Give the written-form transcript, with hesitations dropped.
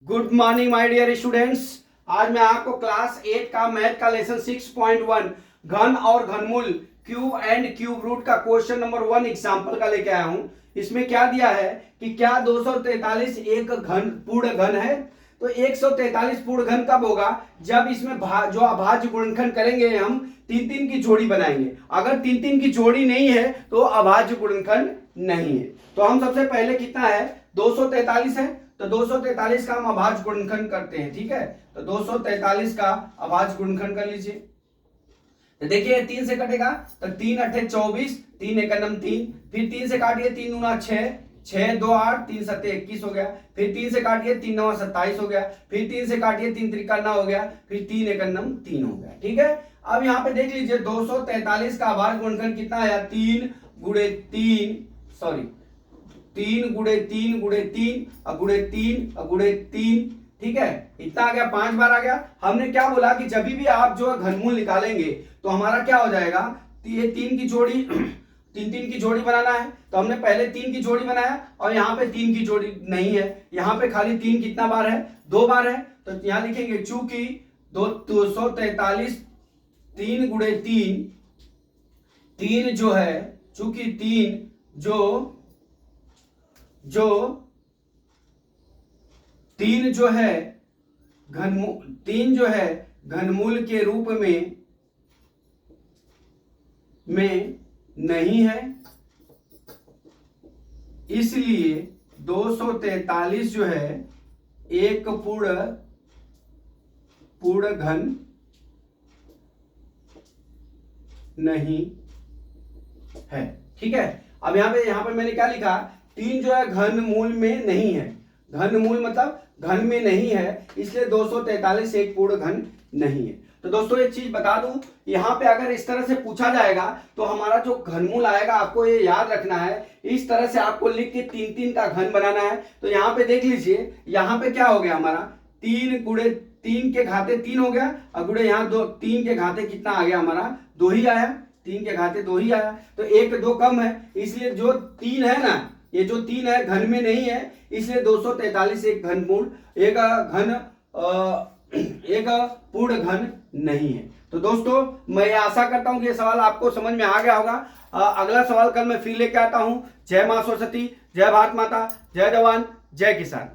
Good morning my dear students. आज मैं आपको क्लास 8 का मैथ का लेसन 6.1 घन और घनमूल क्यूब एंड क्यूब रूट का क्वेश्चन नंबर 1 एग्जांपल का लेके आया हूं। इसमें क्या दिया है कि क्या 243 एक घन पूर्ण घन है। तो 143 पूर्ण घन कब होगा? जब इसमें जो अभाज्य गुणनखंड करेंगे हम तीन तीन की जोड़ी बनाएंगे। अगर तीन तीन की जोड़ी नहीं है तो अभाज्य गुणनखंड नहीं है। तो हम सबसे पहले कितना है 243 है, तो 243 का हम अभाज्य गुणनखंड करते हैं। ठीक है, तो 243 का अभाज्य गुणनखंड कर लीजिए। तो देखिए 3 से कटेगा तो 3 अट्ठे 24, 3 एकम 3, फिर 3 से काटिए 3 दूना 6, 6 2 8, 3 सत्ते 21 हो गया। फिर 3 से काटिए 3 नवा 27 हो गया। फिर 3 से काटिए 3 त्रिका 9 हो गया। फिर 3 एकम 3 हो गया। ठीक है, अब यहाँ पे देख लीजिए 243 का अभाज्य गुणनखंड कितना आया? 3 गुणे 3 सॉरी 3 गुणे 3 गुणे 3 गुणे 3 गुणे 3। ठीक है, इतना आ गया, 5 बार आ गया। हमने क्या बोला कि जब भी आप जो घनमूल निकालेंगे तो हमारा क्या हो जाएगा, ये 3 की जोड़ी तीन तीन की जोड़ी बनाना है। तो हमने पहले 3 की जोड़ी बनाया और यहाँ पे 3 की जोड़ी नहीं है, यहाँ पे खाली 3 कितना बार है? 2 बार है। तो यहाँ लिखेंगे चूंकि 243 3 गुणे 3, 3 जो है चूंकि 3 तीन जो है घनमूल के रूप में नहीं है, इसलिए 243 जो है एक पूर्ण घन नहीं है। ठीक है, अब यहाँ पे मैंने क्या लिखा? 3 जो है घनमूल में नहीं है। घनमूल मतलब घन में नहीं है, इसलिए 243 एक पूर्ण घन नहीं है। तो दोस्तों एक चीज बता दूं, यहाँ पे अगर इस तरह से पूछा जाएगा तो हमारा जो घनमूल आएगा आपको ये याद रखना है, इस तरह से आपको लिख के 3 3 का घन बनाना है। तो यहाँ पे देख लीजिए, यहाँ पे क्या हो गया हमारा? 3 गुणे 3 के घाते 3 हो गया और गुणे यहाँ 3 के घाते कितना आ गया हमारा? 2 ही आया। 3 के घाते 2 ही आया, तो 1 2 कम है, इसलिए जो 3 है ना, ये जो 3 है घन में नहीं है, इसलिए 243 एक घनमूल एक पूर्ण घन नहीं है। तो दोस्तों मैं आशा करता हूं कि ये सवाल आपको समझ में आ गया होगा। अगला सवाल कल मैं फिर लेके आता हूं। जय मां सरस्वती, जय भारत माता, जय जवान, जय किसान।